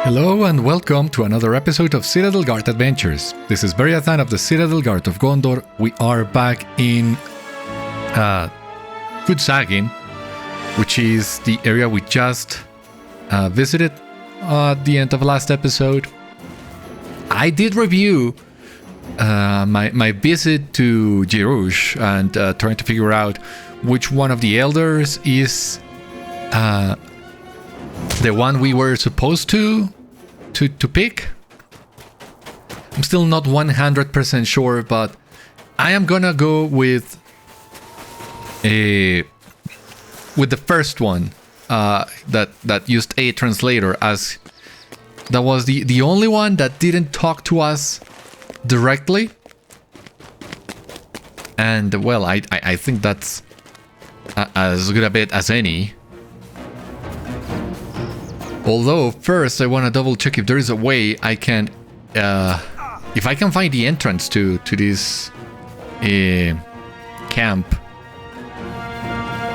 Hello and welcome to another episode of Citadel Guard Adventures. This is Beriathan of the Citadel Guard of Gondor. We are back in Khûdi, which is the area we just visited at the end of last episode. I did review my visit to Ar-jirush and trying to figure out which one of the elders is the one we were supposed to pick. I'm still not 100% sure, but I am gonna go with the first one that used a translator, as that was the only one that didn't talk to us directly. And well, I think that's as good a bit as any. Although first I want to double check if there is a way I can, if I can find the entrance to this camp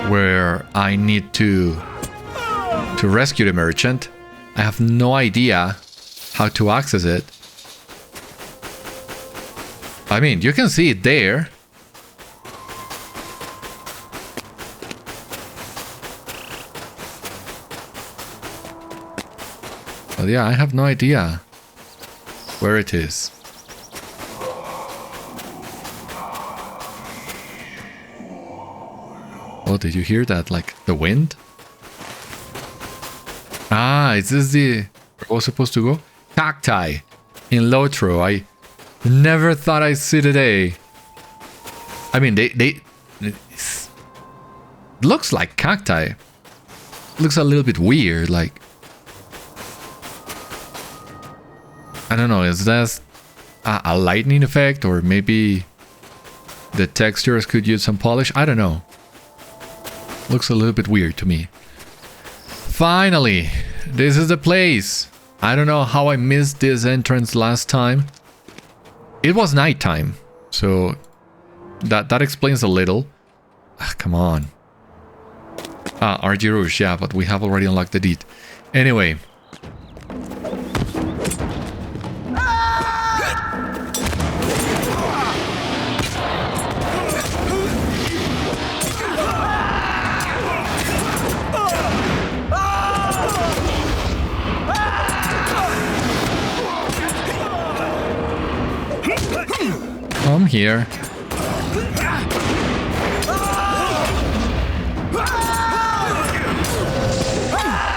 where I need to rescue the merchant. I have no idea how to access it. I mean, you can see it there. But yeah, I have no idea where it is. Oh, did you hear that? Like the wind? Ah, is this the... where I was supposed to go? Cacti in LOTRO. I never thought I'd see today. I mean, they looks like cacti. Looks a little bit weird, like... I don't know, is that a lightning effect, or maybe the textures could use some polish? I don't know. Looks a little bit weird to me. Finally, this is the place. I don't know how I missed this entrance last time. It was nighttime, so that explains a little. Come on. Ar-jirush, yeah, but we have already unlocked the deed. Anyway. Come here.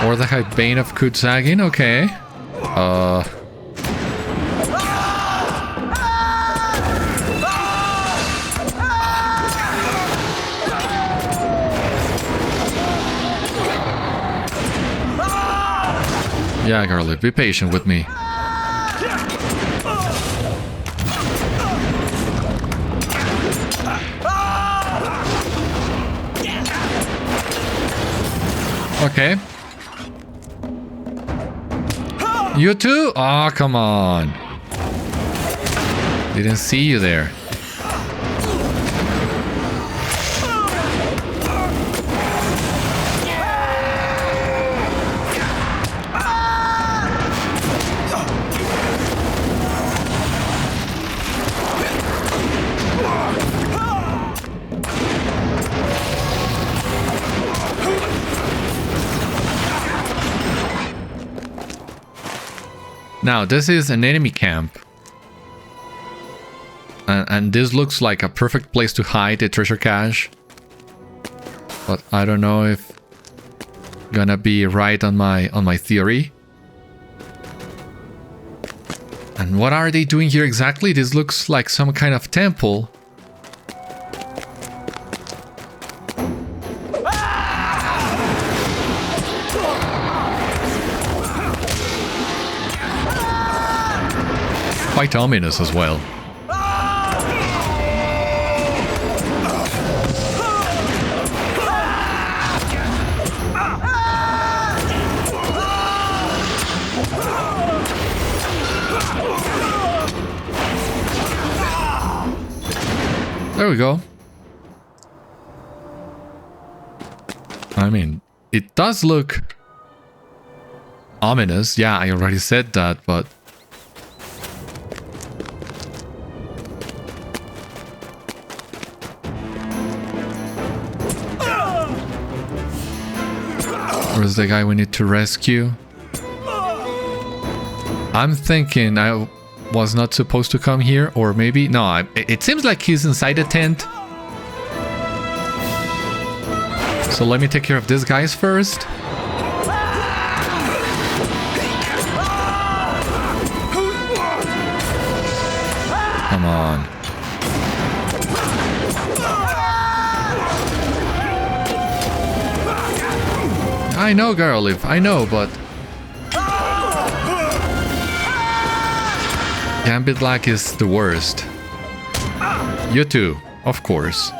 Ordâkhai, Bane of Khûdi, okay. Yeah, girlie, be patient with me. Okay. You too? Oh, come on. Didn't see you there. Now, this is an enemy camp. And this looks like a perfect place to hide the treasure cache. But I don't know if gonna be right on my theory. And what are they doing here exactly? This looks like some kind of temple. Quite ominous as well. There we go. I mean, it does look ominous. Yeah, I already said that, but... Where's the guy we need to rescue? I'm thinking I was not supposed to come here, or maybe... No, it seems like he's inside the tent. So let me take care of these guys first. Come on. I know, Garliv, I know, but... Gambit lag is the worst. You too, of course.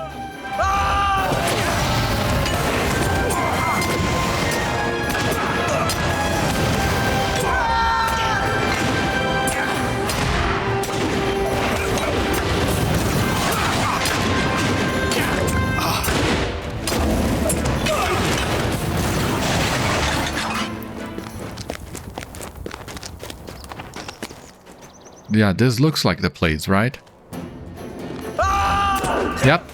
Yeah, this looks like the place, right? Yep.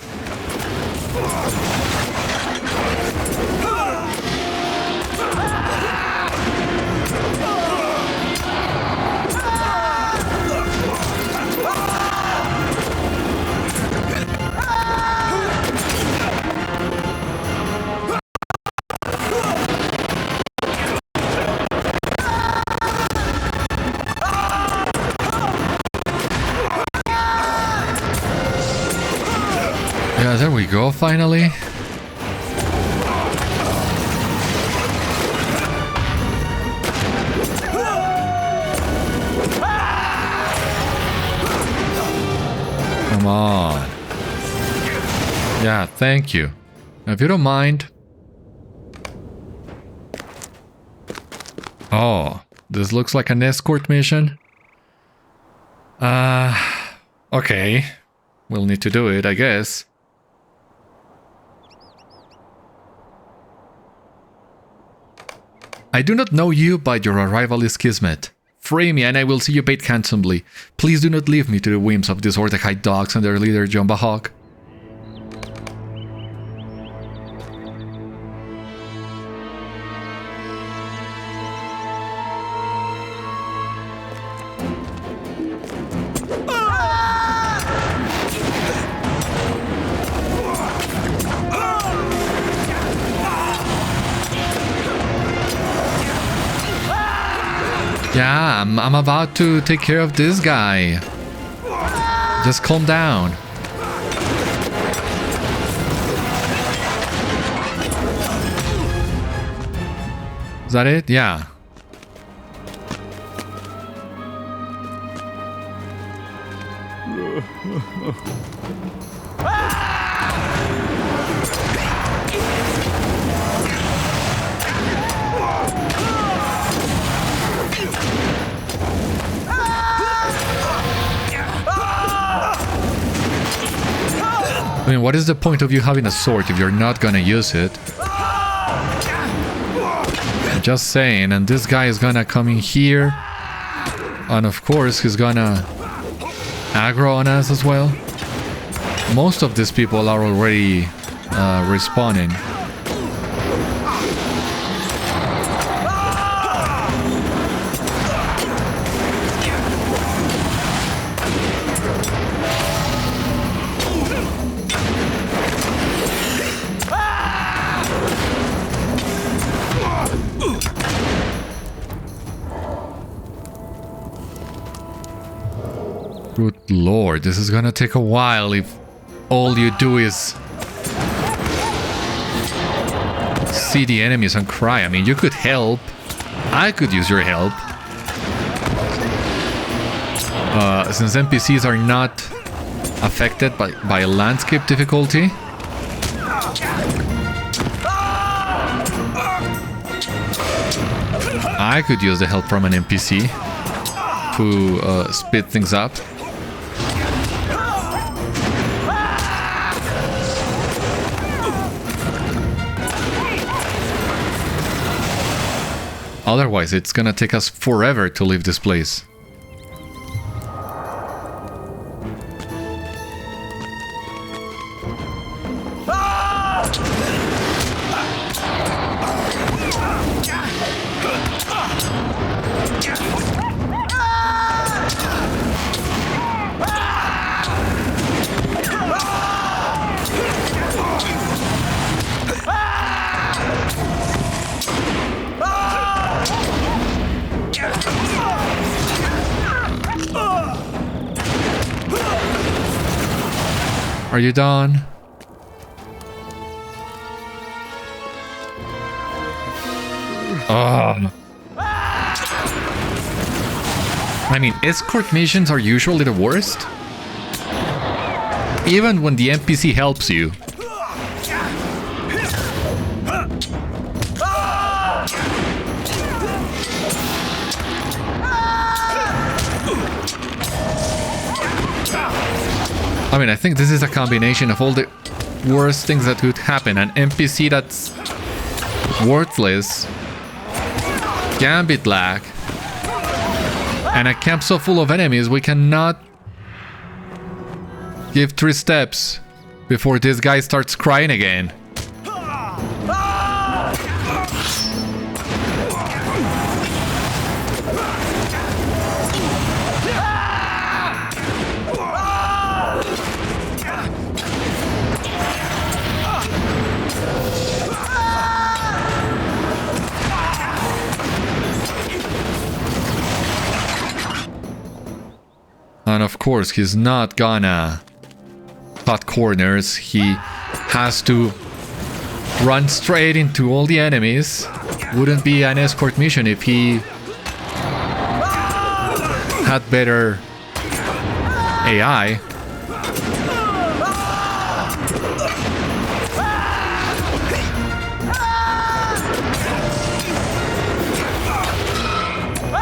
Yeah, there we go, finally. Come on. Yeah, thank you. If you don't mind. Oh, this looks like an escort mission. Okay. We'll need to do it, I guess. I do not know you, but your arrival is kismet. Free me and I will see you paid handsomely. Please do not leave me to the whims of these Ordâkhai dogs and their leader Jumba Hawk. Yeah, I'm about to take care of this guy. Just calm down. Is that it? Yeah. I mean, what is the point of you having a sword if you're not gonna use it? Just saying, and this guy is gonna come in here. And of course, he's gonna aggro on us as well. Most of these people are already respawning. Good lord, this is gonna take a while if all you do is see the enemies and cry. I mean, you could help. I could use your help. Since NPCs are not affected by landscape difficulty. I could use the help from an NPC to speed things up. Otherwise, it's gonna take us forever to leave this place. Are you done? Oh. I mean, escort missions are usually the worst. Even when the NPC helps you. I mean, I think this is a combination of all the worst things that could happen. An NPC that's worthless, gambit lag, and a camp so full of enemies we cannot give 3 steps before this guy starts crying again. And of course, he's not gonna cut corners. He has to run straight into all the enemies. Wouldn't be an escort mission if he had better AI.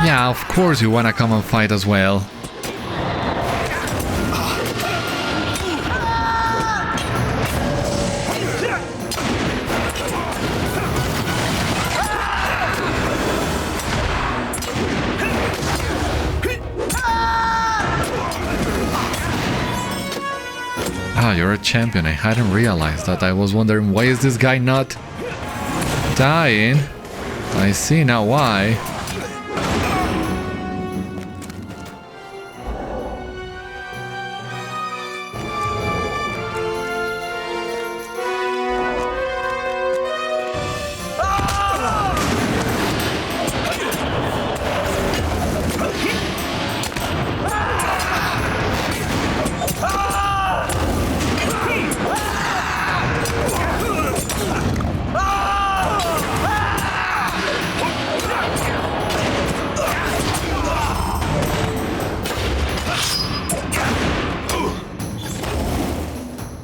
Yeah, of course you wanna come and fight as well. Ah, you're a champion. I hadn't realized that. I was wondering, why is this guy not dying? I see now why.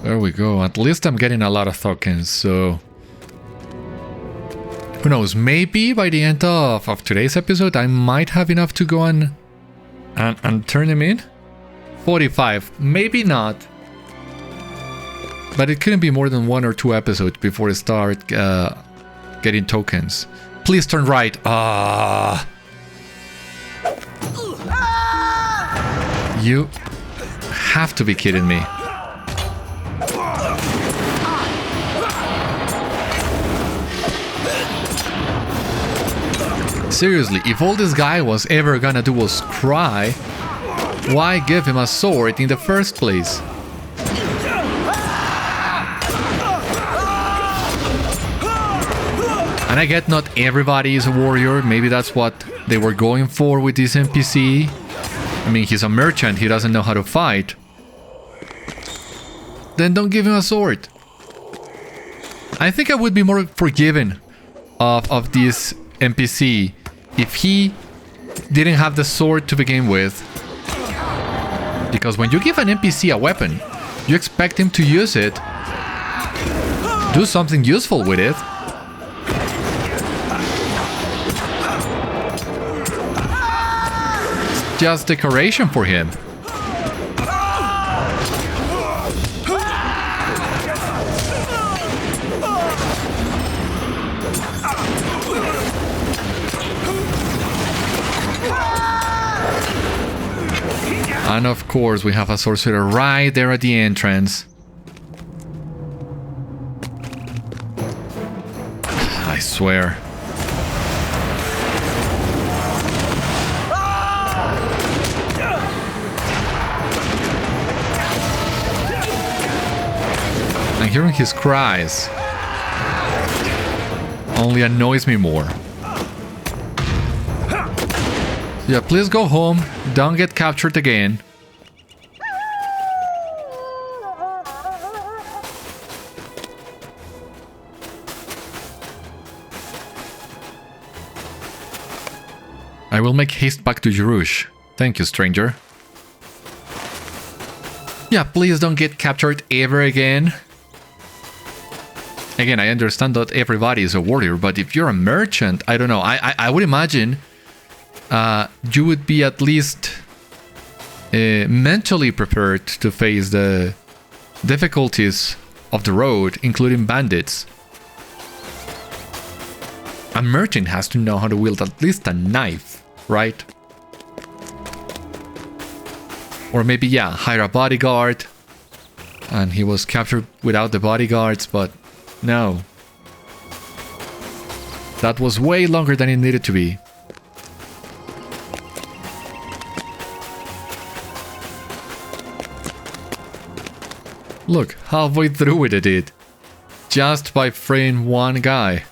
There we go. At least I'm getting a lot of tokens, so... Who knows, maybe by the end of today's episode I might have enough to go and turn them in? 45, maybe not. But it couldn't be more than 1 or 2 episodes before I start getting tokens. Please turn right. Ah. You have to be kidding me. Seriously, if all this guy was ever gonna do was cry, why give him a sword in the first place? And I get not everybody is a warrior, maybe that's what they were going for with this NPC. I mean, he's a merchant, he doesn't know how to fight. Then don't give him a sword. I think I would be more forgiving of this NPC if he didn't have the sword to begin with. Because when you give an NPC a weapon, you expect him to use it, do something useful with it. It's just decoration for him. And of course, we have a sorcerer right there at the entrance. I swear. And hearing his cries only annoys me more. Yeah, please go home. Don't get captured again. I will make haste back to Ar-jirush. Thank you, stranger. Yeah, please don't get captured ever again. Again, I understand that everybody is a warrior, but if you're a merchant, I don't know. I would imagine you would be at least mentally prepared to face the difficulties of the road, including bandits. A merchant has to know how to wield at least a knife, right? Or maybe, yeah, hire a bodyguard. And he was captured without the bodyguards, but no. That was way longer than it needed to be. Look, halfway through it I did. Just by freeing one guy.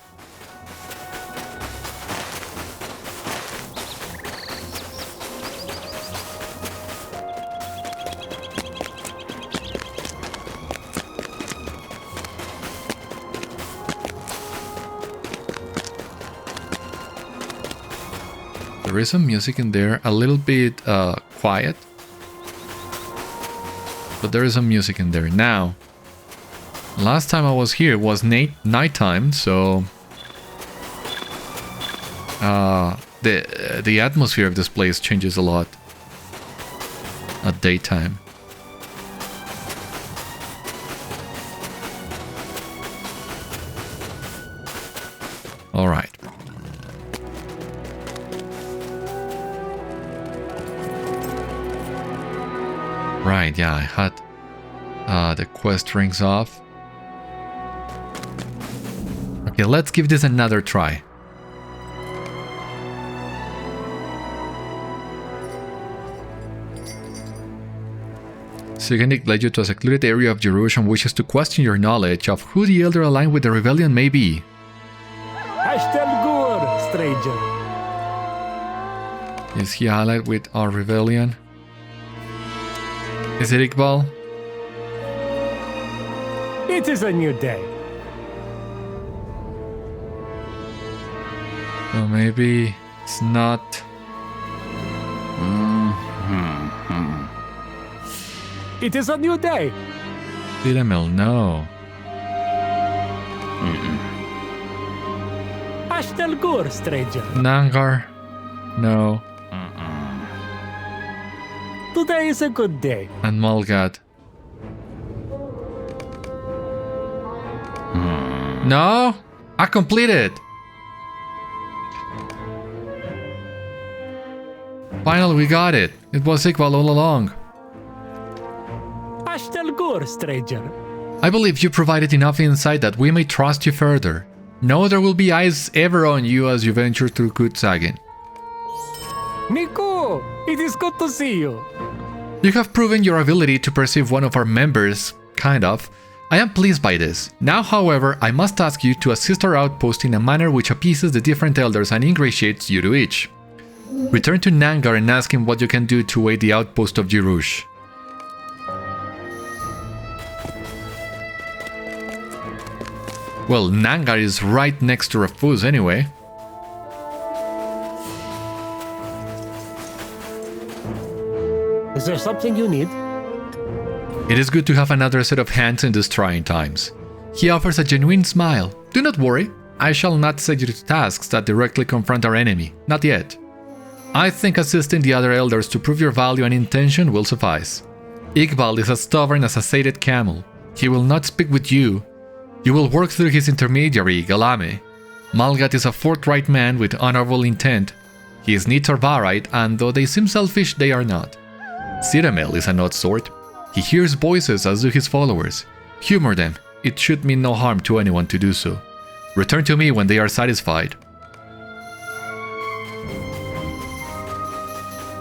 There is some music in there, a little bit quiet. But there is some music in there. Now, last time I was here was nighttime, so the atmosphere of this place changes a lot at daytime. All right. Right, yeah, I had the quest rings off. Okay, let's give this another try. Siganik led you to a secluded area of Ar-jirush and wishes to question your knowledge of who the elder aligned with the rebellion may be. Ghalbûru, stranger. Is he allied with our rebellion? Is it Igbâl? It is a new day. So maybe it's not. It is a new day. Citadel, no. Ghalbûru, stranger. Nangar, no. Today is a good day. And Mulgad. No? I completed! Finally, we got it. It was Igbâl all along. Ghalbûru, stranger. I believe you provided enough insight that we may trust you further. Know there will be eyes ever on you as you venture through Khûdi. Niku, it is good to see you. You have proven your ability to perceive one of our members, kind of. I am pleased by this. Now, however, I must ask you to assist our outpost in a manner which appeases the different elders and ingratiates you to each. Return to Nangar and ask him what you can do to aid the outpost of Ar-jirush. Well, Nangar is right next to Raphûz anyway. Is there something you need? It is good to have another set of hands in these trying times. He offers a genuine smile. Do not worry, I shall not set you to tasks that directly confront our enemy. Not yet. I think assisting the other elders to prove your value and intention will suffice. Igbâl is as stubborn as a sated camel. He will not speak with you. You will work through his intermediary, Ghalâme. Mulgad is a forthright man with honorable intent. His needs are varied, and though they seem selfish, they are not. Citadel is an odd sort. He hears voices as do his followers. Humor them. It should mean no harm to anyone to do so. Return to me when they are satisfied.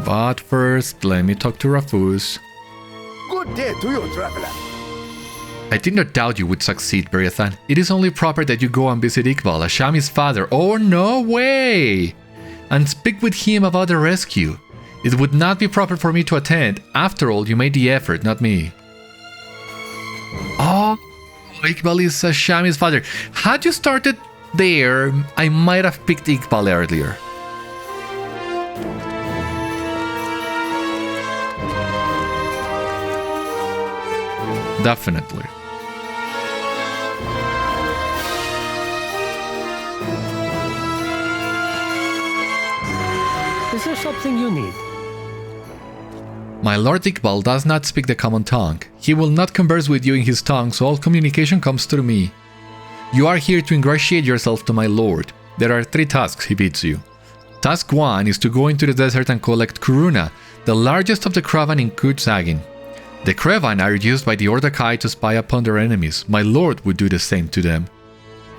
But first, let me talk to Raphûz. Good day to you, traveler. I did not doubt you would succeed, Beriathan. It is only proper that you go and visit Igbâl, Ashâmi's father. Oh, no way! And speak with him about the rescue. It would not be proper for me to attend. After all, you made the effort, not me. Oh, Igbâl is Ashâmi's father. Had you started there, I might have picked Igbâl earlier. Definitely. Is there something you need? My Lord Igbâl does not speak the common tongue. He will not converse with you in his tongue, so all communication comes through me. You are here to ingratiate yourself to my lord. There are 3 tasks he bids you. Task 1 is to go into the desert and collect Kuruna, the largest of the Kravan in Khûdi. The Kravan are used by the Ordâkhai to spy upon their enemies. My lord would do the same to them.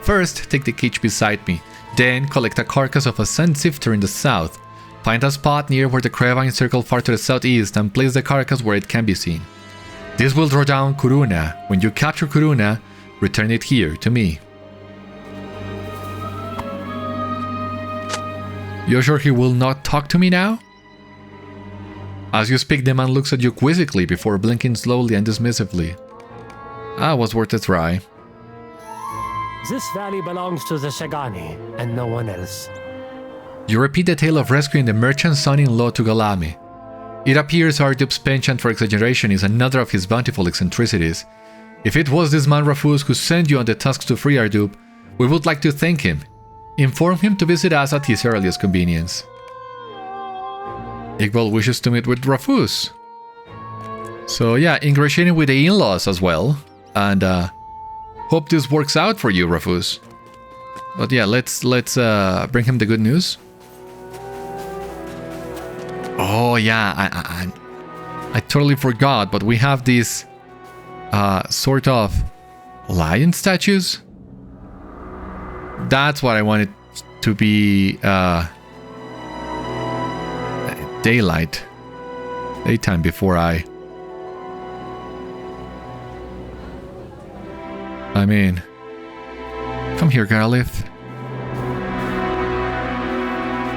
First, take the cage beside me. Then, collect a carcass of a sand sifter in the south. Find a spot near where the Kravan circle far to the southeast and place the carcass where it can be seen. This will draw down Kuruna. When you capture Kuruna, return it here, to me. You're sure he will not talk to me now? As you speak, the man looks at you quizzically before blinking slowly and dismissively. Was worth a try. This valley belongs to the Shagani and no one else. You repeat the tale of rescuing the merchant's son-in-law to Ghalbûru. It appears Ardup's penchant for exaggeration is another of his bountiful eccentricities. If it was this man Raphûz who sent you on the task to free Ardup, we would like to thank him. Inform him to visit us at his earliest convenience. Igbâl wishes to meet with Raphûz. So yeah, ingratiating with the in-laws as well. And hope this works out for you, Raphûz. But yeah, let's bring him the good news. Oh yeah, I totally forgot, but we have these sort of lion statues. That's what I wanted to be daytime before I mean, come here, Garlith.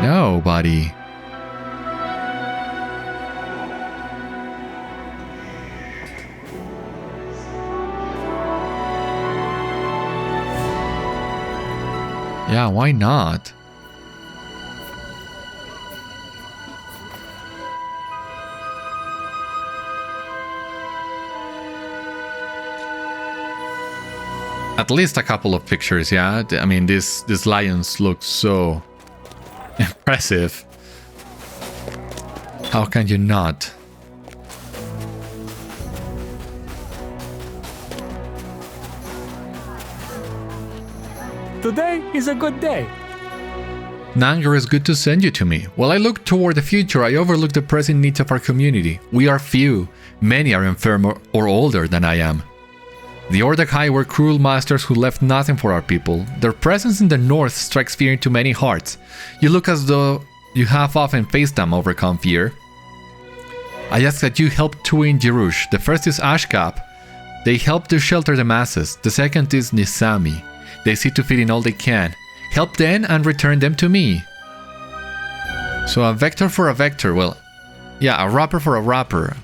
No, buddy. Yeah, why not? At least a couple of pictures, yeah? I mean, these lions look so impressive. How can you not? Today is a good day. Nanger is good to send you to me. While I look toward the future, I overlook the present needs of our community. We are few. Many are infirm or older than I am. The Ordâkhai were cruel masters who left nothing for our people. Their presence in the north strikes fear into many hearts. You look as though you have often faced them overcome fear. I ask that you help two in Ar-jirush. The first is Ashkap. They help to shelter the masses. The second is Nisami. They see to feed in all they can. Help them and return them to me. So a vector for a vector. Well, yeah, a wrapper for a wrapper.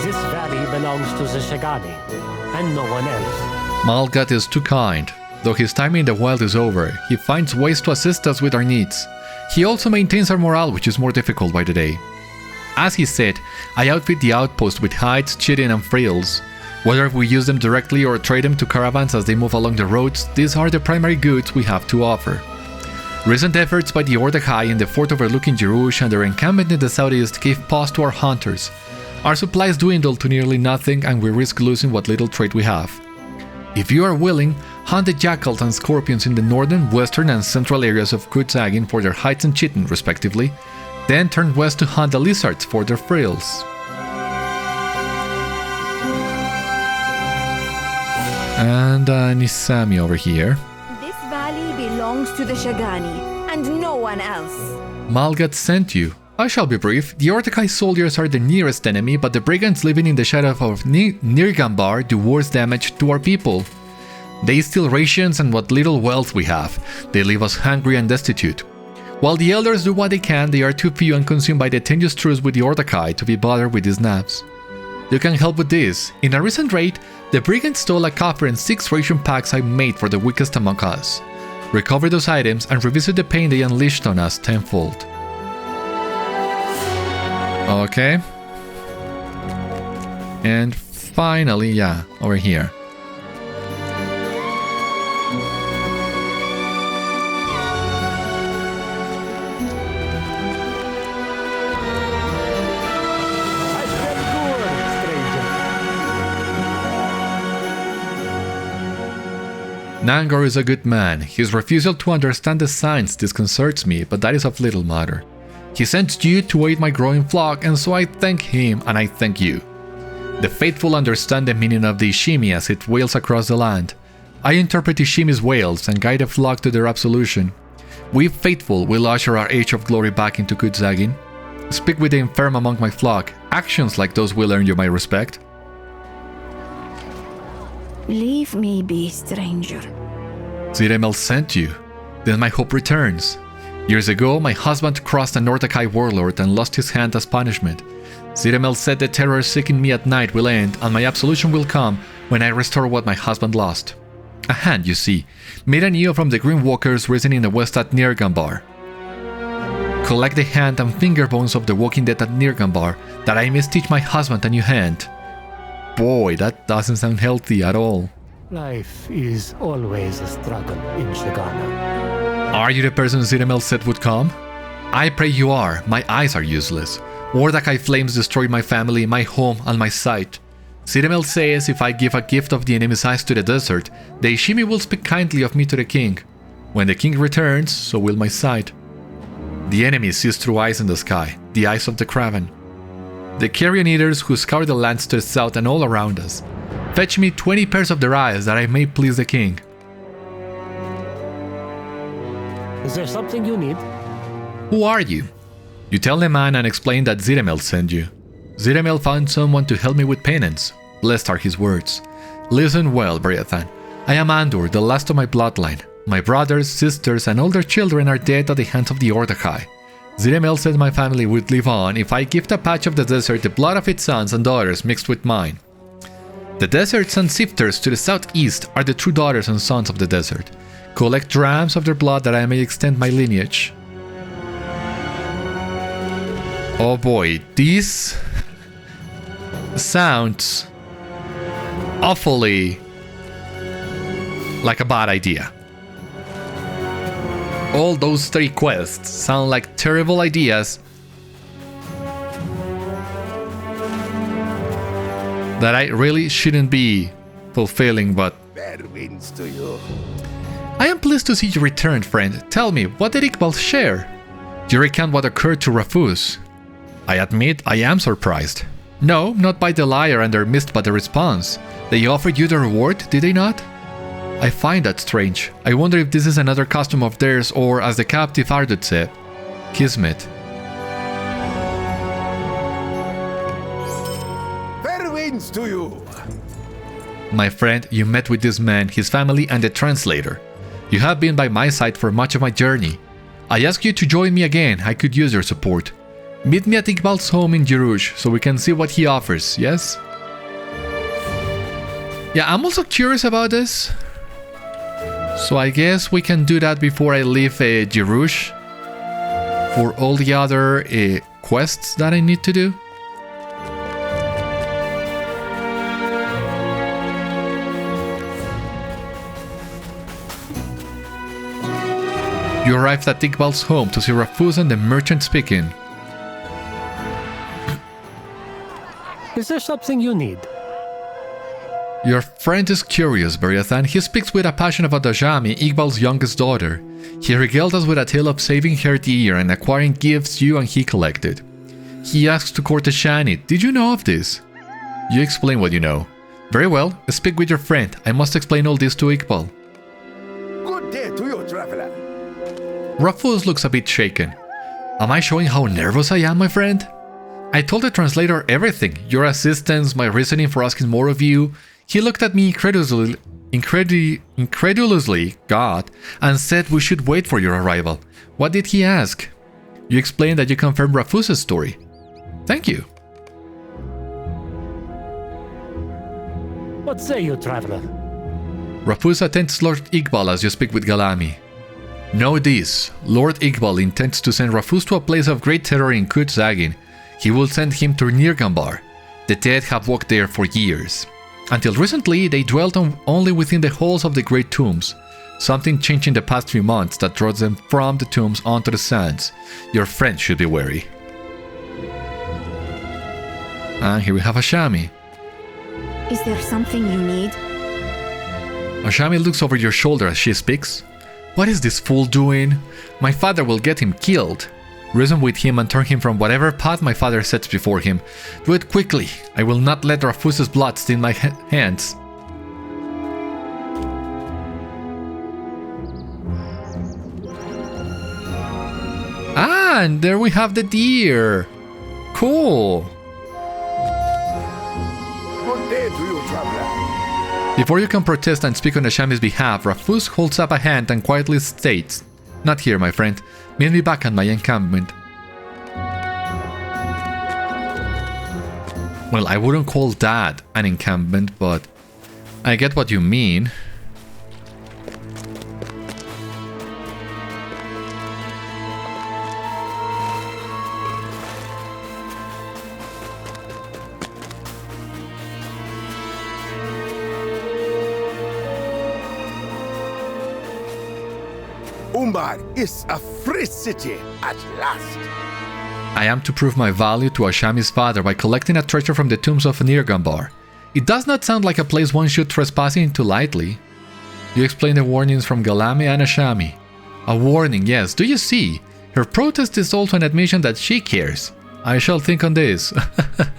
This valley belongs to the Shagani and no one else. Malgat is too kind. Though his time in the wild is over, he finds ways to assist us with our needs. He also maintains our morale, which is more difficult by the day. As he said, I outfit the outpost with hides, chitin and frills. Whether we use them directly or trade them to caravans as they move along the roads, these are the primary goods we have to offer. Recent efforts by the Ordâkhai in the fort overlooking Ar-jirush and their encampment in the southeast gave pause to our hunters. Our supplies dwindle to nearly nothing and we risk losing what little trade we have. If you are willing, hunt the jackals and scorpions in the northern, western, and central areas of Khûdi for their hides and chitin, respectively, then turn west to hunt the lizards for their frills. And Ashâmi over here. This valley belongs to the Shagani, and no one else. Malgat sent you. I shall be brief. The Ordâkhai soldiers are the nearest enemy, but the brigands living in the shadow of Nirgambâr do worse damage to our people. They steal rations and what little wealth we have. They leave us hungry and destitute. While the elders do what they can, they are too few and consumed by the tenuous truce with the Ordâkhai to be bothered with these naps. You can help with this. In a recent raid, the brigands stole a copper and 6 ration packs I made for the weakest among us. Recover those items and revisit the pain they unleashed on us tenfold. Okay. And finally, yeah, over here. Nangor is a good man. His refusal to understand the signs disconcerts me, but that is of little matter. He sent you to aid my growing flock, and so I thank him and I thank you. The faithful understand the meaning of the Ashâmi as it wails across the land. I interpret Ashâmi's wails and guide the flock to their absolution. We faithful will usher our age of glory back into Khûdi. Speak with the infirm among my flock. Actions like those will earn you my respect. Leave me be, stranger. Zidamel sent you. Then my hope returns. Years ago, my husband crossed an Ordâkhai warlord and lost his hand as punishment. Zidamel said the terror seeking me at night will end, and my absolution will come when I restore what my husband lost. A hand, you see, made anew from the green walkers risen in the west at Nirgambâr. Collect the hand and finger bones of the walking dead at Nirgambâr, that I may stitch my husband a new hand. Boy, that doesn't sound healthy at all. Life is always a struggle in Shagana. Are you the person Zidamel said would come? I pray you are. My eyes are useless. Ordâkhai flames destroyed my family, my home, and my sight. Zidamel says if I give a gift of the enemy's eyes to the desert, the Ashâmi will speak kindly of me to the king. When the king returns, so will my sight. The enemy sees through eyes in the sky, the eyes of the craven. The carrion eaters who scour the lands to the south and all around us. Fetch me 20 pairs of their eyes that I may please the king. Is there something you need? Who are you? You tell the man and explain that Zidamel sent you. Zidamel found someone to help me with penance. Blessed are his words. Listen well, Beriathan. I am Andor, the last of my bloodline. My brothers, sisters, and older children are dead at the hands of the Ordâkhai. Zidamel said my family would live on if I gift a patch of the desert the blood of its sons and daughters mixed with mine. The deserts and sifters to the southeast are the true daughters and sons of the desert. Collect drams of their blood that I may extend my lineage. Oh boy, this sounds awfully like a bad idea. All those 3 quests sound like terrible ideas that I really shouldn't be fulfilling, but Fair winds to you. I am pleased to see you returned, friend. Tell me, what did Igbâl share? Do you recount what occurred to Raphûz? I admit I am surprised. No, not by the liar and their missed but the response. They offered you the reward, did they not? I find that strange. I wonder if this is another custom of theirs or, as the captive Ardût said, kismet. Fair winds to you. My friend, you met with this man, his family, and the translator. You have been by my side for much of my journey. I ask you to join me again. I could use your support. Meet me at Igbâl's home in Ar-jirush so we can see what he offers, yes? Yeah, I'm also curious about this. So I guess we can do that before I leave Ar-jirush for all the other quests that I need to do. You arrived at Igbâl's home to see Raphûz and the merchant speaking. Is there something you need? Your friend is curious, Beriathan. He speaks with a passion about Ashâmi, Igbâl's youngest daughter. He regaled us with a tale of saving her deer and acquiring gifts you and he collected. He asks to court Ashâmi. Did you know of this? You explain what you know. Very well, speak with your friend. I must explain all this to Igbâl. Good day to you, traveler. Raphûz looks a bit shaken. Am I showing how nervous I am, my friend? I told the translator everything, your assistance, my reasoning for asking more of you. He looked at me incredulously, God, and said we should wait for your arrival. What did he ask? You explained that you confirmed Raphûz's story. Thank you. What say you, traveler? Raphûz attends Lord Igbâl as you speak with Ghalâmi. Know this, Lord Igbâl intends to send Raphûz to a place of great terror in Khûdi. He will send him to Nirgambâr. The dead have walked there for years. Until recently, they dwelt only within the halls of the great tombs. Something changed in the past few months that draws them from the tombs onto the sands. Your friend should be wary. And here we have Ashâmi. Is there something you need? Ashâmi looks over your shoulder as she speaks. What is this fool doing? My father will get him killed. Reason with him and turn him from whatever path my father sets before him. Do it quickly. I will not let Raphûz's blood stain my hands. Ah, and there we have the deer. Cool. Good day to you, traveler. Before you can protest and speak on Ashâmi's behalf, Raphûz holds up a hand and quietly states, Not here, my friend. Meet me back at my encampment. Well, I wouldn't call that an encampment, but I get what you mean. Umbar is a free city at last. I am to prove my value to Ashâmi's father by collecting a treasure from the Tombs of Nirgambâr. It does not sound like a place one should trespass into lightly. You explain the warnings from Ghalâmi and Ashâmi. A warning, yes, do you see? Her protest is also an admission that she cares. I shall think on this.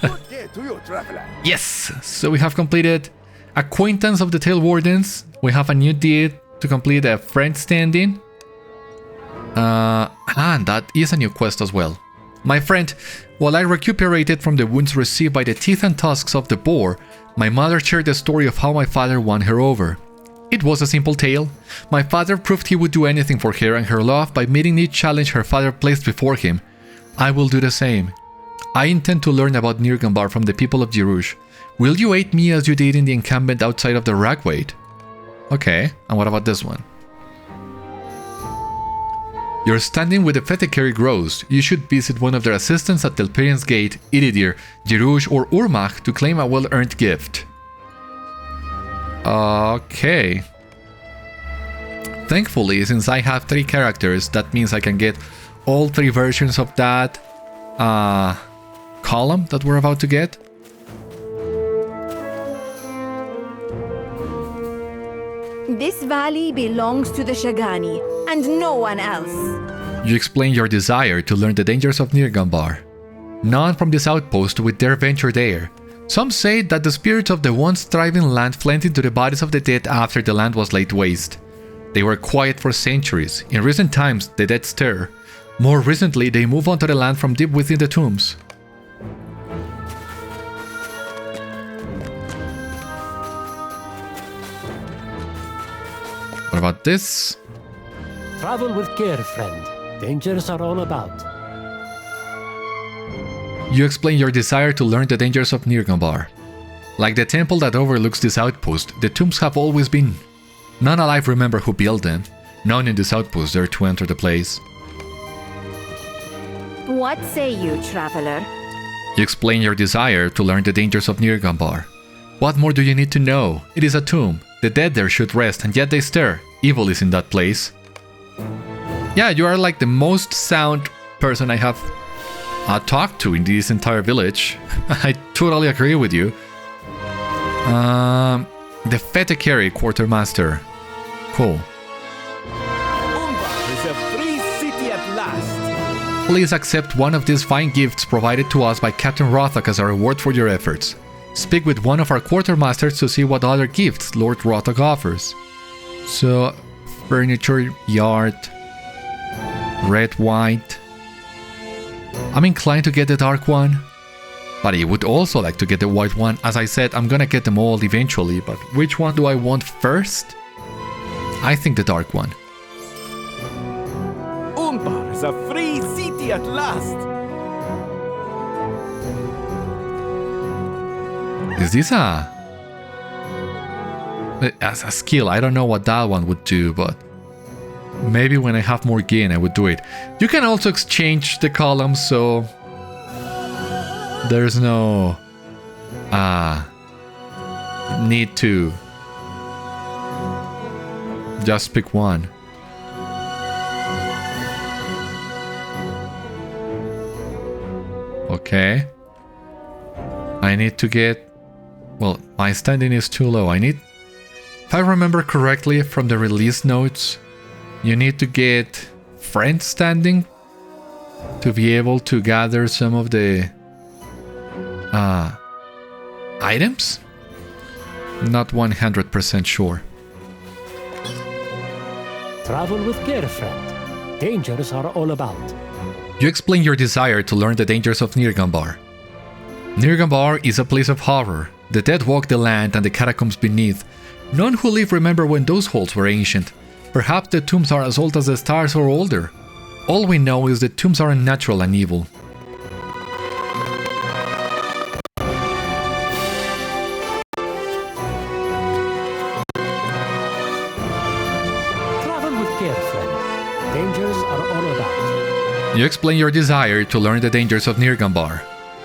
Good day to you, traveler. Yes! So we have completed Acquaintance of the Tail Wardens. We have a new deed to complete a friend standing. And that is a new quest as well. My friend, while I recuperated from the wounds received by the teeth and tusks of the boar, my mother shared the story of how my father won her over. It was a simple tale. My father proved he would do anything for her and her love by meeting each challenge her father placed before him. I will do the same. I intend to learn about Nirgambâr from the people of Ar-jirush. Will you aid me as you did in the encampment outside of the Ragwade? Okay, and what about this one? Your standing with the Fetikeri grows. You should visit one of their assistants at Telperian's Gate, Iridir, Jirush or Urmach to claim a well-earned gift. Okay. Thankfully, since I have 3 characters, that means I can get all 3 versions of that column that we're about to get. This valley belongs to the Shagani, and no one else. You explain your desire to learn the dangers of Nirgambâr. None from this outpost would dare venture there. Some say that the spirits of the once thriving land fled into the bodies of the dead after the land was laid waste. They were quiet for centuries. In recent times, the dead stir. More recently, they move onto the land from deep within the tombs. What about this? Travel with care, friend. Dangers are all about. You explain your desire to learn the dangers of Nirgambâr. Like the temple that overlooks this outpost, the tombs have always been. None alive remember who built them. None in this outpost dare to enter the place. What say you, traveler? You explain your desire to learn the dangers of Nirgambâr. What more do you need to know? It is a tomb. The dead there should rest, and yet they stir. Evil is in that place. Yeah, you are like the most sound person I have talked to in this entire village. I totally agree with you. The Fetekeri quartermaster. Cool. Umbar is a free city at last. Please accept one of these fine gifts provided to us by Captain Rothak as a reward for your efforts. Speak with one of our quartermasters to see what other gifts Lord Rothak offers. So, furniture, yard, red, white. I'm inclined to get the dark one, but I would also like to get the white one. As I said, I'm gonna get them all eventually, but which one do I want first? I think the dark one. Umbar is a free city at last. Is this a skill? I don't know what that one would do, but maybe when I have more gain I would do it. You can also exchange the columns, so there's no need to just pick one. Okay. I need to get... Well, my standing is too low. I need... If I remember correctly from the release notes, you need to get friend standing to be able to gather some of the items? Not 100% sure. Travel with care, friend. Dangers are all about. You explain your desire to learn the dangers of Nirgambâr. Nirgambâr is a place of horror. The dead walk the land and the catacombs beneath. None who live remember when those halls were ancient. Perhaps the tombs are as old as the stars or older. All we know is that tombs are unnatural and evil. Travel with care, friend. Dangers are all about. You explain your desire to learn the dangers of Nirgambâr.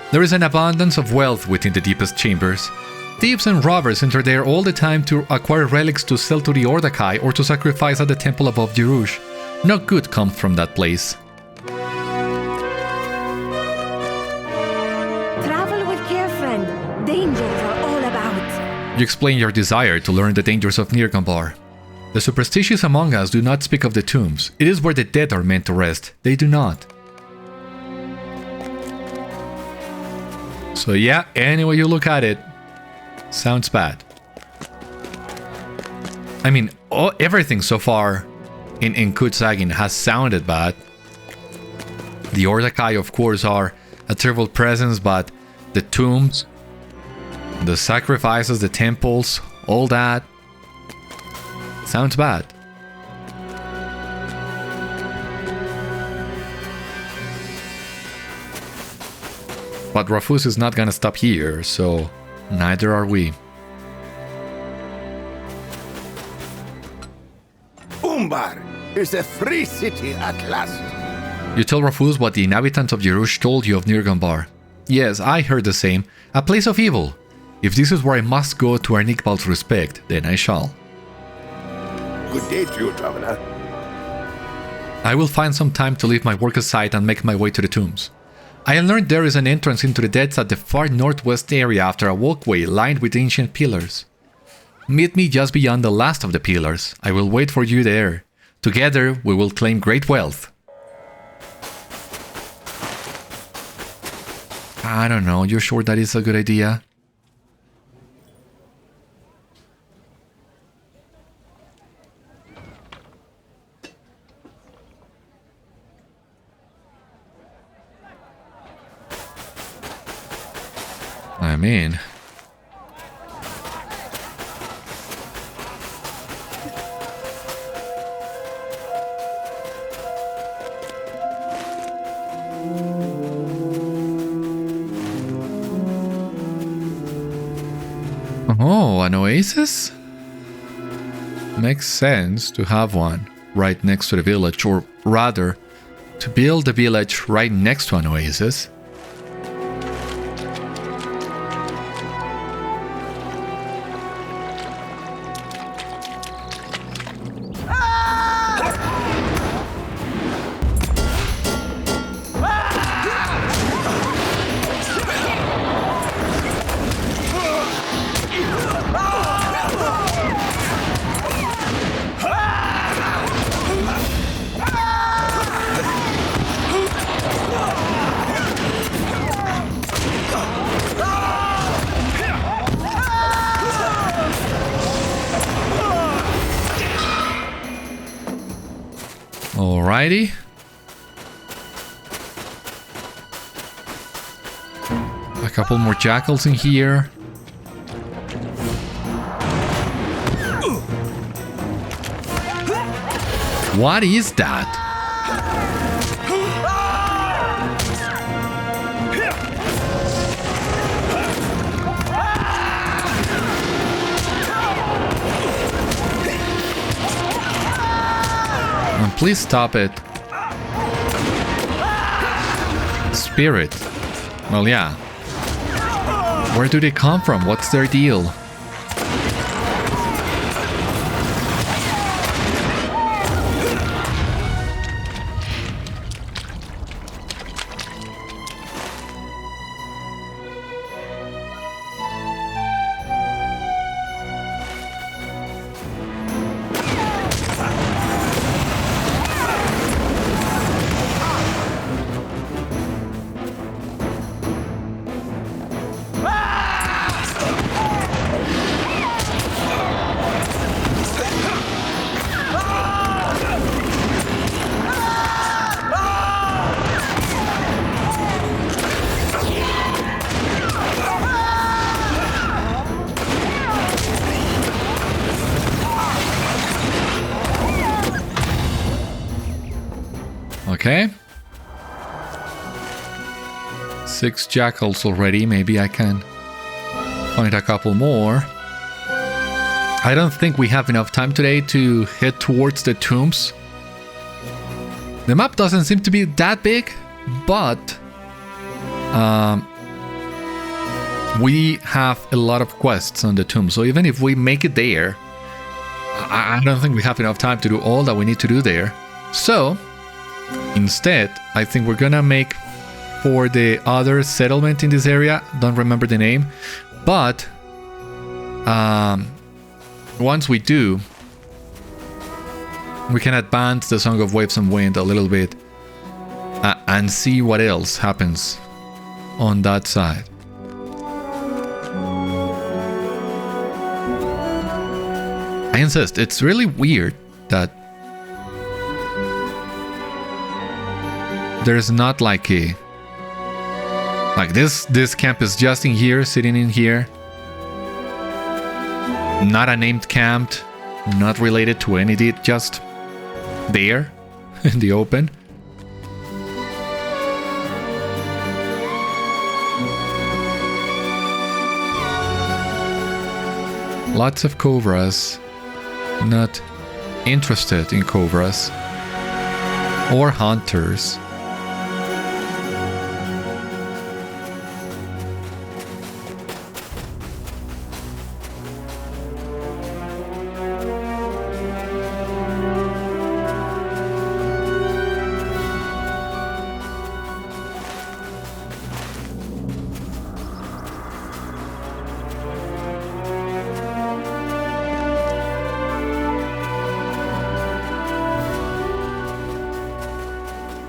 There is an abundance of wealth within the deepest chambers. Thieves and robbers enter there all the time to acquire relics to sell to the Ordâkhai or to sacrifice at the temple of Ar-jirush. No good comes from that place. Travel with care, friend. Dangers are all about. You explain your desire to learn the dangers of Nirgambâr. The superstitious among us do not speak of the tombs. It is where the dead are meant to rest. They do not. So yeah, any way you look at it, sounds bad. I mean, everything so far in Khûdi has sounded bad. The Ordâkhai, of course, are a terrible presence, but the tombs, the sacrifices, the temples, all that sounds bad. But Raphûz is not gonna stop here, so neither are we. Umbar is a free city at last. You tell Raphûz what the inhabitants of Ar-jirush told you of Nirgambâr. Yes, I heard the same. A place of evil. If this is where I must go to earn Igbâl's respect, then I shall. Good day to you, traveler. I will find some time to leave my work aside and make my way to the tombs. I learned there is an entrance into the depths at the far northwest area after a walkway lined with ancient pillars. Meet me just beyond the last of the pillars. I will wait for you there. Together, we will claim great wealth. I don't know, you sure that is a good idea? I mean... Oh, an oasis? Makes sense to have one right next to the village, or rather, to build a village right next to an oasis. Alrighty. A couple more jackals in here. What is that? Please stop it. Spirit. Well, yeah. Where do they come from? What's their deal? Okay. 6 jackals already. Maybe I can find a couple more. I don't think we have enough time today to head towards the tombs. The map doesn't seem to be that big, but we have a lot of quests on the tombs. So even if we make it there, I don't think we have enough time to do all that we need to do there. So instead, I think we're gonna make for the other settlement in this area. Don't remember the name, but once we do, we can advance the Song of Waves and Wind a little bit and see what else happens on that side. I insist, it's really weird that there's not like a this camp is just in here, sitting in here. Not a named camp, not related to any deed, just there in the open. Lots of cobras. Not interested in cobras or hunters.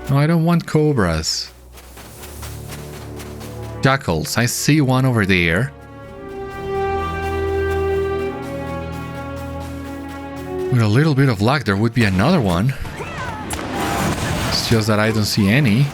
No, I don't want cobras. Jackals, I see one over there. With a little bit of luck, there would be another one. It's just that I don't see any.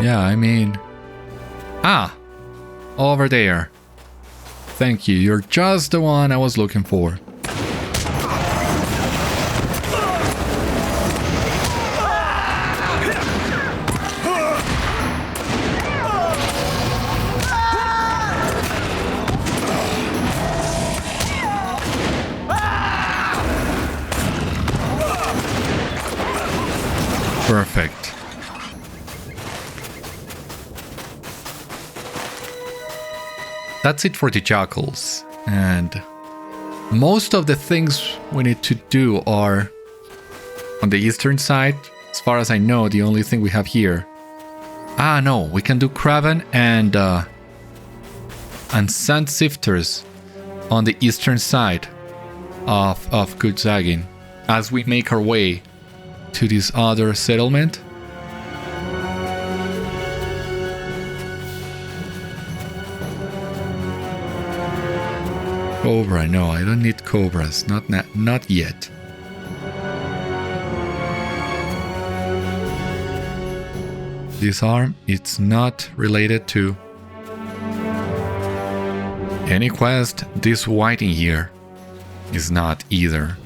Yeah, I mean... Ah! Over there. Thank you, you're just the one I was looking for. Perfect. That's it for the jackals, and most of the things we need to do are on the eastern side. As far as I know, the only thing we have here... Ah, no, we can do Craven and and sand sifters on the eastern side of Khûdi as we make our way to this other settlement. Cobra, no, I don't need cobras, not yet. This arm, it's not related to any quest. This white in here is not either.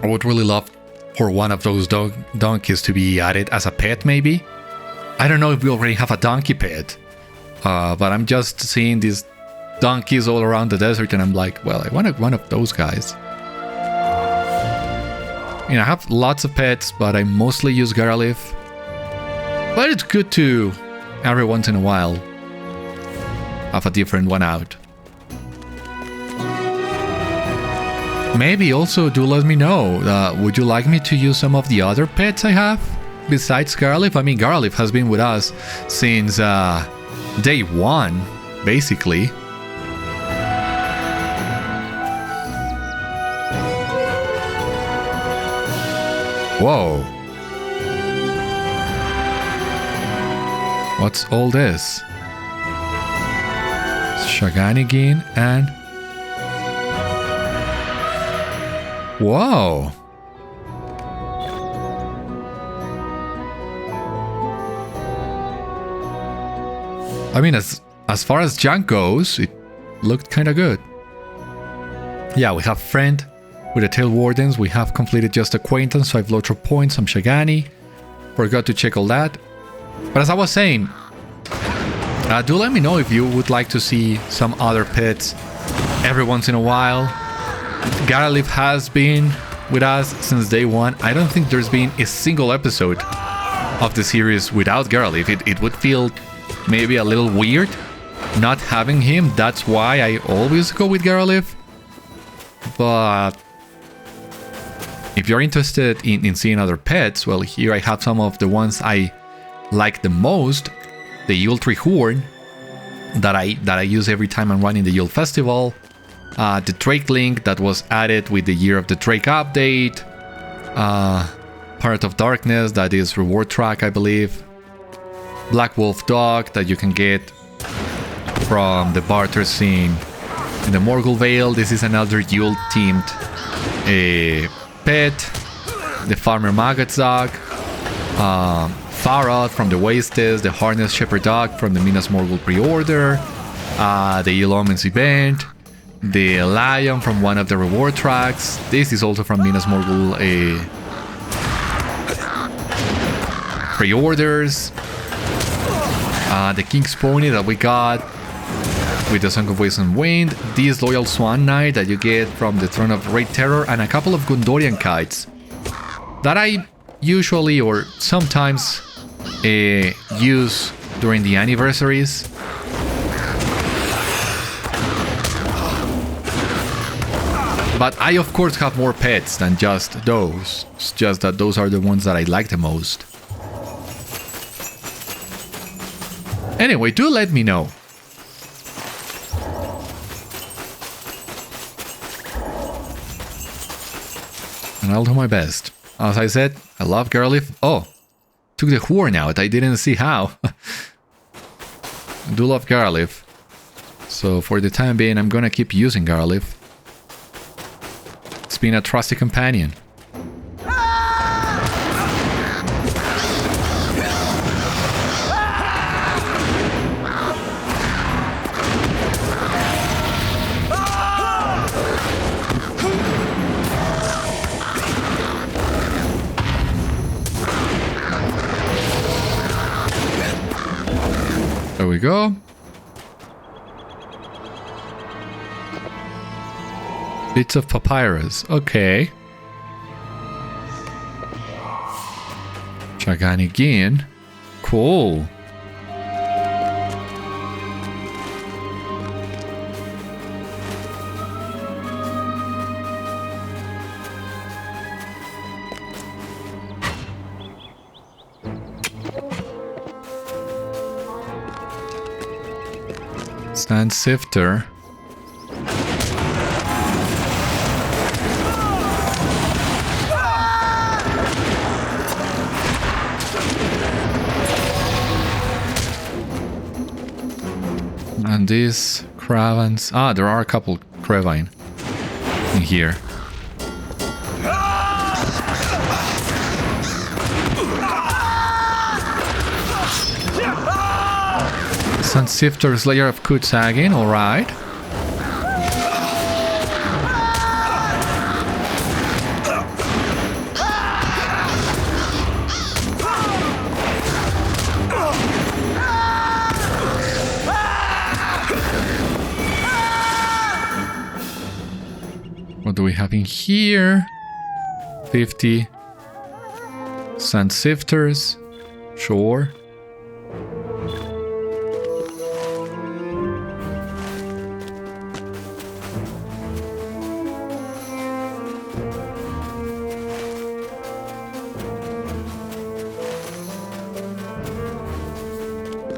I would really love for one of those donkeys to be added as a pet, maybe. I don't know if we already have a donkey pet, but I'm just seeing these donkeys all around the desert, and I'm like, well, I want one of those guys. I have lots of pets, but I mostly use Garliff. But it's good to, every once in a while, have a different one out. Maybe also do let me know, would you like me to use some of the other pets I have besides Garliff? I mean, Garliff has been with us since day one, basically. Whoa. What's all this? Shaganigin and... Whoa! I mean, as far as junk goes, it looked kind of good. Yeah, we have friend with the tail wardens. We have completed just acquaintance, 5 LOTRO points, some Shagani. Forgot to check all that. But as I was saying, do let me know if you would like to see some other pets every once in a while. Garliff has been with us since day one. I don't think there's been a single episode of the series without Garliff. It would feel maybe a little weird not having him. That's why I always go with Garliff. But if you're interested in seeing other pets, well, here I have some of the ones I like the most. The Yule Tree Horn that I use every time I'm running the Yule Festival. The Drake Link that was added with the Year of the Drake update. Part of Darkness, that is reward track, I believe. Black Wolf Dog that you can get from the barter scene in the Morgul Vale. This is another Yule themed pet. The Farmer Maggot's Dog. Farad from the Wastes. The Harness Shepherd Dog from the Minas Morgul pre-order. The Yule Omens event. The Lion from one of the reward tracks. This is also from Minas Morgul pre-orders. The King's Pony that we got with the Song of Waste and Wind. This Loyal Swan Knight that you get from the Throne of Great Terror. And a couple of Gondorian kites that I usually or sometimes use during the anniversaries. But I of course have more pets than just those. It's just that those are the ones that I like the most. Anyway, do let me know. And I'll do my best. As I said, I love Garliff. Oh, took the horn out. I didn't see how. I do love Garliff. So for the time being, I'm gonna keep using Garliff. It's been a trusty companion. go. Bits of papyrus. Okay. Shagani again. Cool. Sand sifter. And these caravans. Ah, there are a couple cravine in here. Sun Sifter's layer of Khûdi, alright. What do we have in here? 50 Sand Sifters. Sure.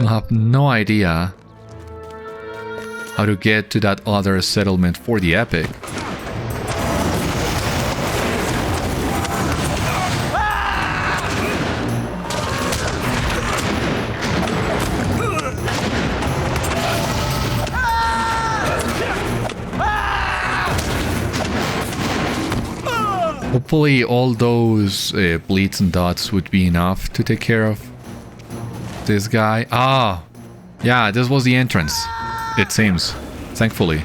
I have no idea how to get to that other settlement for the epic. Hopefully all those bleeds and dots would be enough to take care of this guy. Ah, yeah, this was the entrance, it seems, thankfully.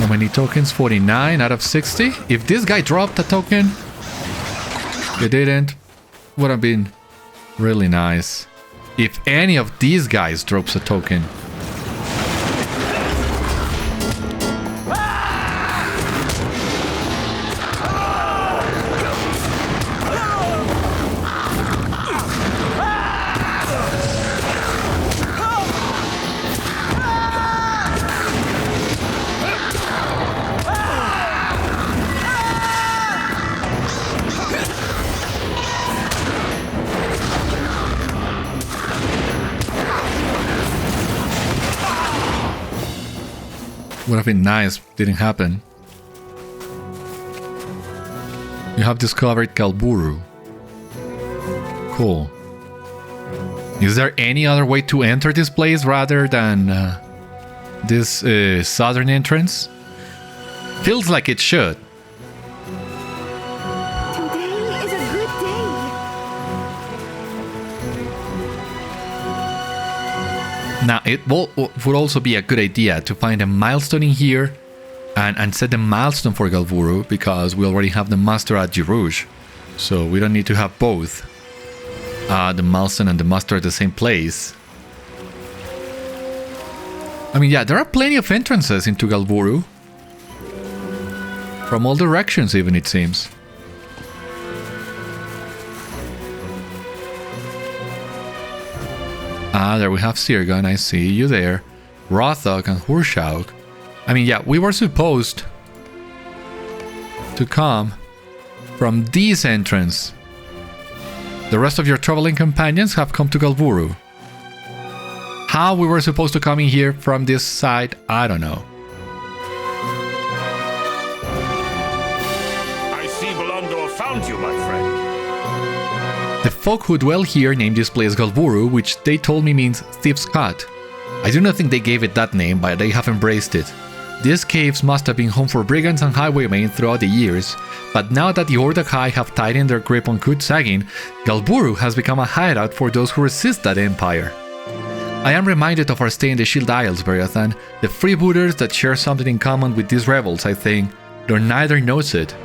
How many tokens? 49 out of 60. If this guy dropped a token, it didn't, would have been really nice. If any of these guys drops a token. Would have been nice, didn't happen. You have discovered Ghalbûru. Cool. Is there any other way to enter this place rather than this southern entrance? Feels like it should. Today is a good day. Now, it would also be a good idea to find a milestone in here and set the milestone for Ghalbûru, because we already have the master at Ar-jirush, so we don't need to have both the milestone and the master at the same place. I mean, yeah, there are plenty of entrances into Ghalbûru. From all directions, even, it seems. Ah, there we have Sirgan, I see you there. Rothok and Hurshauk. I mean, yeah, we were supposed to come from this entrance. The rest of your traveling companions have come to Ghalbûru. How we were supposed to come in here from this side, I don't know. I see Gondor found you, my friend. The folk who dwell here named this place Ghalbûru, which they told me means Thief's Cut. I do not think they gave it that name, but they have embraced it. These caves must have been home for brigands and highwaymen throughout the years, but now that the Ordâkhai have tightened their grip on Khûdi, Ghalbûru has become a hideout for those who resist that empire. I am reminded of our stay in the Shield Isles, Beriathan. The freebooters that share something in common with these rebels, I think, though neither knows it.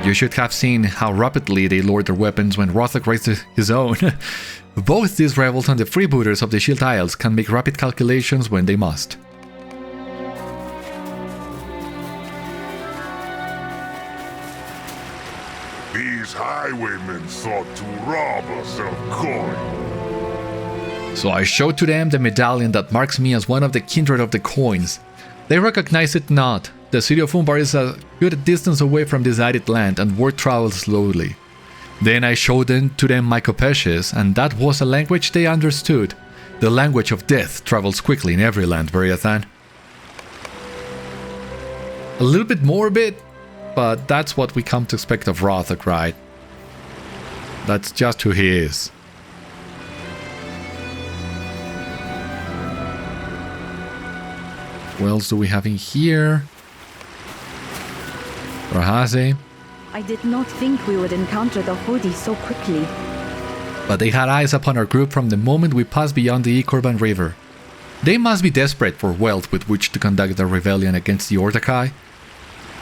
You should have seen how rapidly they lowered their weapons when Rathûz raised his own. Both these rebels and the freebooters of the Shield Isles can make rapid calculations when they must. These highwaymen sought to rob us of coin. So I showed to them the medallion that marks me as one of the kindred of the coins. They recognize it not. The city of Umbar is a good distance away from this arid land and word travels slowly. Then I showed to them my kopeshes, and that was a language they understood. The language of death travels quickly in every land, Beriathan. A little bit morbid, but that's what we come to expect of Rathûz, right? That's just who he is. What else do we have in here? Raphûz. I did not think we would encounter the Khûdi so quickly. But they had eyes upon our group from the moment we passed beyond the Ighorban River. They must be desperate for wealth with which to conduct their rebellion against the Ordâkhai.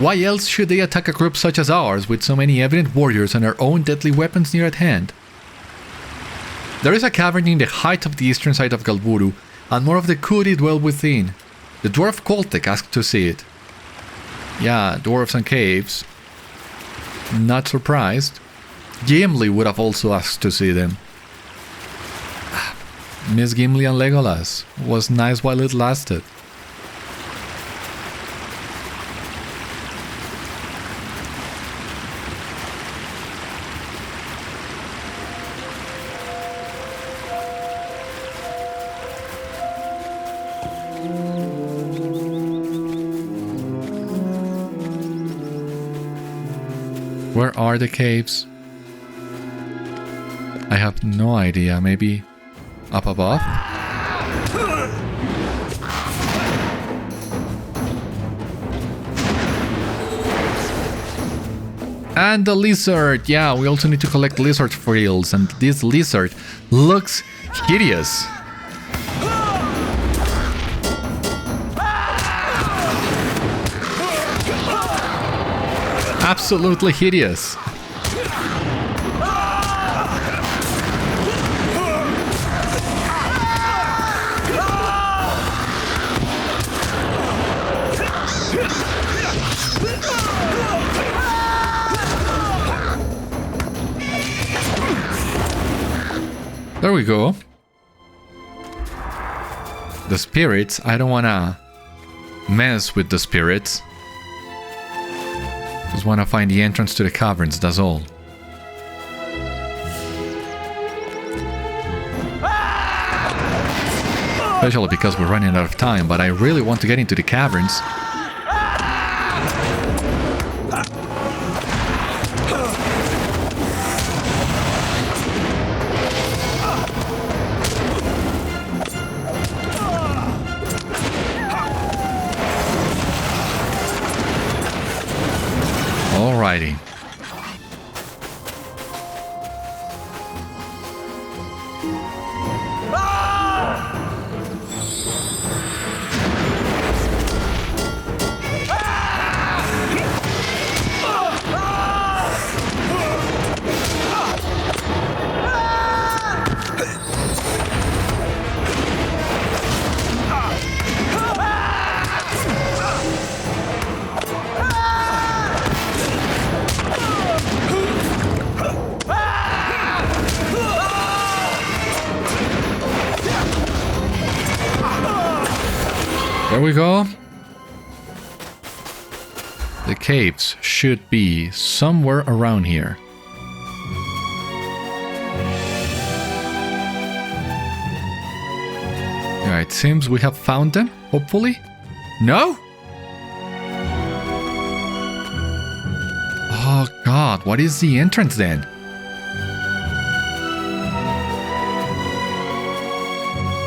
Why else should they attack a group such as ours with so many evident warriors and our own deadly weapons near at hand? There is a cavern in the height of the eastern side of Ghalbûru, and more of the Khûdi dwell within. The dwarf Koltek asked to see it. Yeah, dwarves and caves. Not surprised. Gimli would have also asked to see them. Miss Gimli and Legolas. Was nice while it lasted. Where are the caves? I have no idea. Maybe up above? And the lizard! Yeah, we also need to collect lizard frills, and this lizard looks hideous. Absolutely hideous. There we go. The spirits, I don't wanna mess with the spirits. Just want to find the entrance to the caverns, that's all. Especially because we're running out of time, but I really want to get into the caverns. Alrighty. There we go. The caves should be somewhere around here. Yeah, it seems we have found them, hopefully. No? Oh god, what is the entrance then?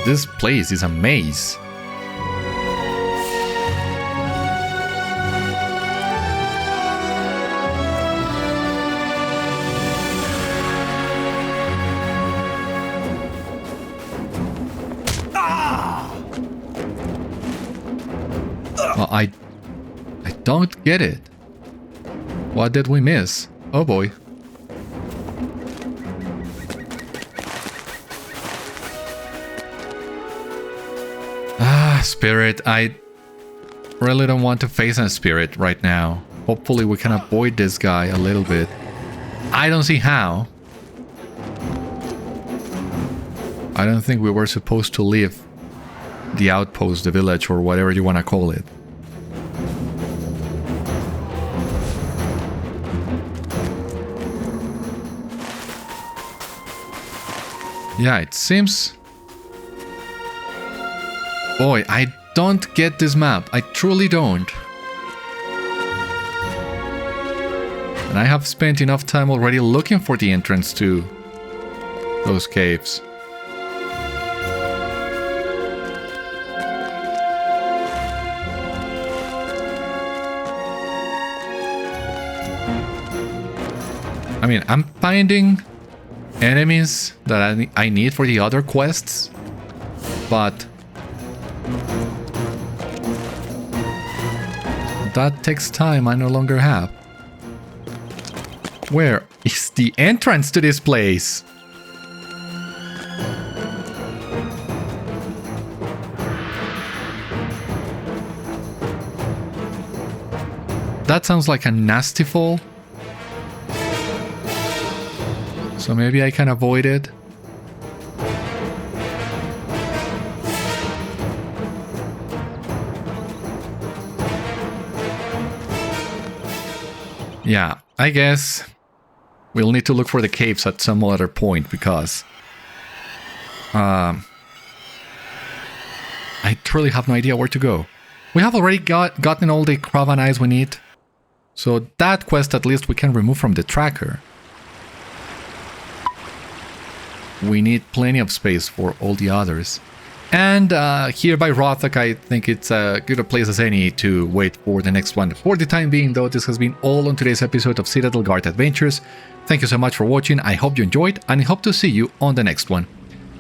This place is a maze. I don't get it. What did we miss? Oh boy. Spirit, I really don't want to face a spirit right now. Hopefully we can avoid this guy a little bit. I don't see how. I don't think we were supposed to leave the outpost, the village, or whatever you want to call it. Yeah, it seems... Boy, I don't get this map. I truly don't. And I have spent enough time already looking for the entrance to those caves. I mean, I'm finding enemies that I need for the other quests, but that takes time I no longer have. Where is the entrance to this place? That sounds like a nasty fall. So maybe I can avoid it. Yeah, I guess we'll need to look for the caves at some other point because I truly have no idea where to go. We have already gotten all the Cravan Eyes we need, so that quest at least we can remove from the tracker. We need plenty of space for all the others. And here by Ordâkhai, I think it's a good a place as any to wait for the next one. For the time being though, this has been all on today's episode of Citadel Guard Adventures. Thank you so much for watching, I hope you enjoyed, and I hope to see you on the next one.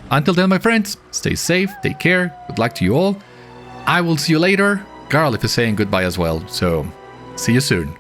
Until then, my friends, stay safe, take care, good luck to you all. I will see you later. Garl is saying goodbye as well, so see you soon.